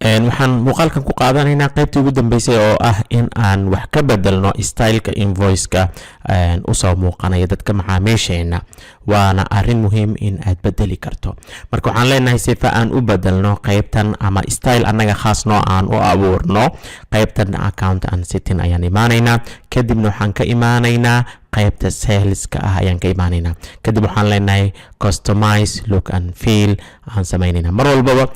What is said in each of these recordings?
waxaan muuqaalkan ku qaadanaynaa qaybtii ugu dambeysay oo ah in aan wax ka bedelno styleka invoice-ka u soo muuqanaya dadka macaamiisheena. waana arrin muhiim in aad bedeli karto. marka waxaan leenahay sifa aan u bedelno qaybtan ama style anaga khaas noo aan u abuurno. qaybtan account and setting ayaan imaanaynaa, kadibna waxaan ka imaanaynaa qaybta saleska ah ayaan ka imaanaynaa. kadib waxaan leenahay customize look and feel aan sameynayna. mar walbaba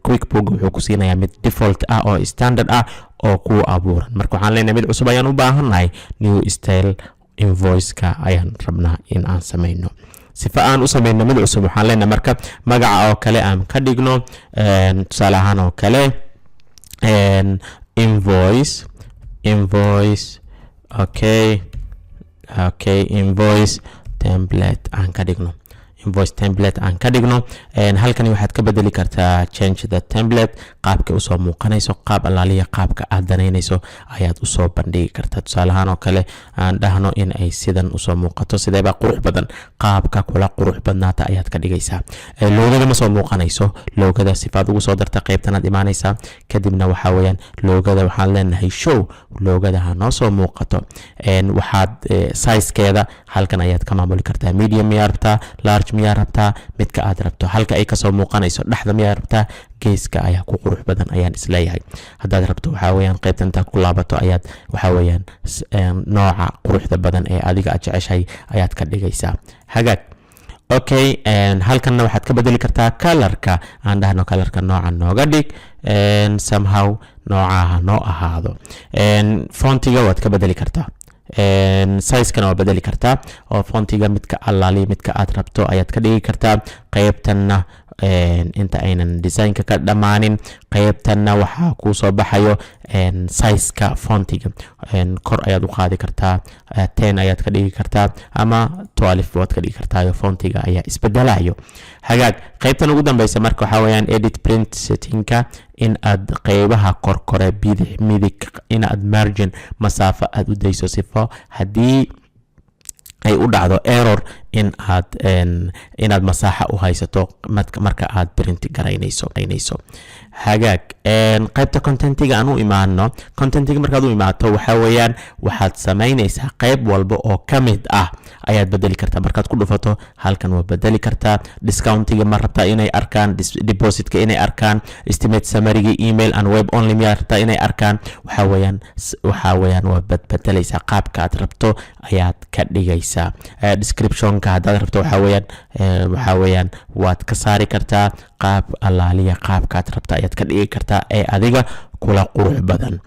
QuickBook wuxuu ku siinayaa mid default ah oo standard ah oo ku abuuran. marka waxaan leenahay mid cusub ayaan u baahannahay, new style invoice-ka ayaan rabnaa in aan sameyno. sifa aan u sameyno mid cusub waxaan leenahay marka magaca oo kale aan ka dhigno, tusaale ahaan oo kale invoice invoice template aan ka dhigno. halkani waxaad ka bedeli kartaa change the template, qaabka u soo muuqanayso, qaab alaaliya qaabka aad danaynayso ayaad u soo bandhigi kartaa. tusaale ahaan oo kale aan dhahno in ay sidan u soo muuqato, sideeba qurux badan, qaabka kula qurux badnaata ayaad ka dhigaysaa. loogada ma soo muuqanayso, loogada sifaad ugu soo darta qaybtanaad imaanaysaa. kadibna waxaa weeyaan loogada waxaan leenahay show, loogada ha noo soo muuqato. waxaad sizekeeda halkan ayaad ka maamuli kartaa, medium miyaa rabtaa, large miyaa rabtaa, midka aad rabto. halka ay kasoo muuqanayso dhexda miyaa rabtaa, geeska ayaa ku qurux badan ayaan isleeyahay. haddaad rabto waxaa weeyaan qaybta intaad ku laabato ayaad waxaa weeyaan nooca quruxda badan ee adiga aad jeceshahay ayaad ka dhigaysaa. hagaag halkanna waxaad ka bedeli kartaa colorka. aan dhahno colorka nooca nooga dhig, somehow noocaha noo ahaado. fontiga waad ka bedeli kartaa, size-kana waa bedeli kartaa oo fontiga midka allaali midka aad rabto ayaad ka dhigi kartaa. qaybtanna inta aynan design-ka ka dhammaanin, qaybtanna waxaa kuu soo baxayo size-ka fontiga kor ayaad u qaadi kartaa, 10 ayaad ka dhigi kartaa ama 12 waad ka dhigi kartaa. fontiga ayaa isbedelayo. hagaag qaybtan ugu dambeysa marka waxaa weeyaan edit print setting-ka, in aad qaybaha korkore bidix midig in aad margin masaafo aad u dayso sifo haddii ay u dhacdo error inaad masaaxa u haysato marka aad print garaynayso. hagaag qaybta contentiga aan u imaano. contentiga markaad u imaato waxaa weeyaan waxaad samaynaysaa qayb walba oo ka mid ah ayaad bedeli kartaa. markaad ku dhufato halkan waa bedeli kartaa. discountiga ma rabtaa inay arkaan, depositka inay arkaan, estimate summary-ga, email and web only miyaa rabtaa inay arkaan. waxaa weeyaan waa bedbedelaysaa, qaabka aad rabto ayaad ka dhigaysaa. description-ka haddaad rabto waxaa weeyaan waad ka saari kartaa, qaab allaaliya qaabkaad rabta ayaad ka dhigi kartaa ee adiga kula qurux badan.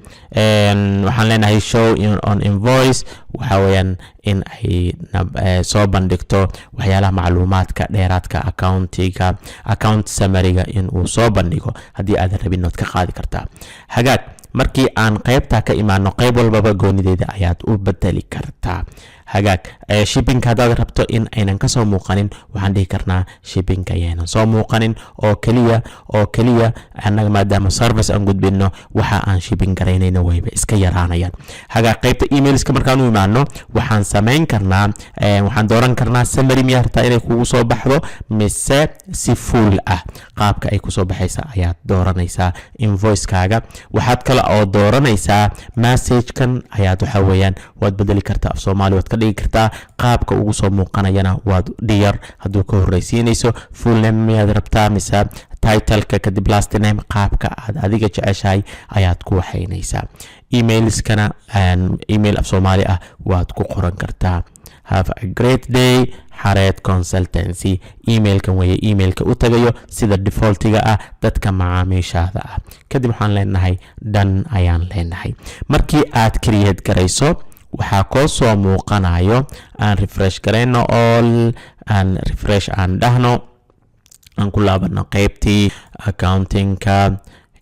waxaan leenahay show on invoice, waxaa weeyaan in ay soo bandhigto waxyaalaha macluumaadka dheeraadka account summary-ga in uu soo bandhigo. haddii aadan rabin waad ka qaadi kartaa. hagaag markii aan qaybta ka imaano, qayb walbaba goonideeda ayaad u bedeli kartaa. hagaag shipping haddaad rabto in aynan ka soo muuqanin, waxaan dhihi karnaa shipping ayaynan soo muuqanin oo keliya annaga maadaama service aan gudbino waxa aan shipping garaynayna wayba iska yaraanayaan. hagaag qaybta emailska markaan u imaano waxaan samayn karnaa, waxaan dooran karnaa summary miyaa rabtaa inay kugu soo baxdo mise si full ah. qaabka ay kusoo baxaysa ayaad dooranaysaa invoice-kaaga. waxaad kale oo dooranaysaa message-kan ayaad waxaa weeyaan waad bedeli kartaa, af Soomaali waad ka dhigi kartaa. qaabka ugu soo muuqanayana waad dhiyar hadduu ka horreysiinayso. full name miyaad rabtaa mise title-ka kadib last name, qaabka aad adiga jeceshahay ayaad ku waxaynaysaa. emailskana email af Soomaali ah waad ku qoran kartaa. have a great day xareed consultancy. emailkan weeye emailka u tagayo sida defaultiga ah dadka macaamiishaada ah. kadib waxaan leenahay dhan ayaan leenahay. markii aad create garayso waxaa koo soo muuqanayo, aan refresh garayno all, aan refresh aan dhahno, aan ku laabano qaybtii accounting-ka,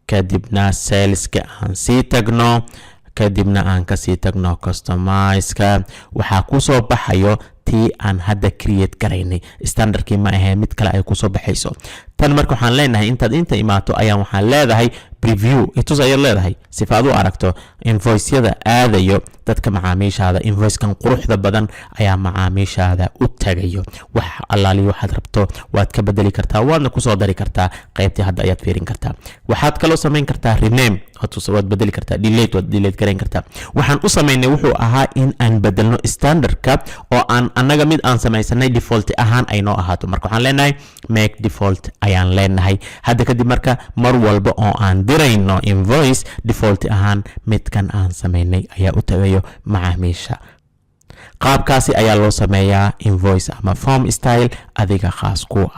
kadibna saleska aan sii tagno, kadibna aan kasii tagno customize-ka. waxaa ku soo baxayo tii aan hadda create garaynay standardkii ma ahayn mid kale ay kusoo baxayso tan marka waxaan leenahay intaad inta imaato ayaan waxaan leedahay preview itus ayaad leedahay sifa aad u aragto invoice-yada aadayo dadka macaamiishaada invoice-kan quruxda badan ayaa macaamiishaada u tagayo wax allaali waxaad rabto waad ka bedeli kartaa waadna kusoo dari kartaa qaybtii hadda ayaad fiirin kartaa waxaad kaloo samayn kartaa rename waad bedeli kartaa delete waad delete garayn kartaa waxaan u samaynay wuxuu ahaa in aan bedelno standardka oo aan annaga mid aan samaysanay default ahaan ay noo ahaato marka waxaan leenahay make default ayaan leenahay hadda kadib marka mar walba oo aan dirayno invoice default ahaan midkan aan samaynay ayaa u tagayo macaamiisha qaabkaasi ayaa loo sameeyaa invoice ama form style adiga khaas ku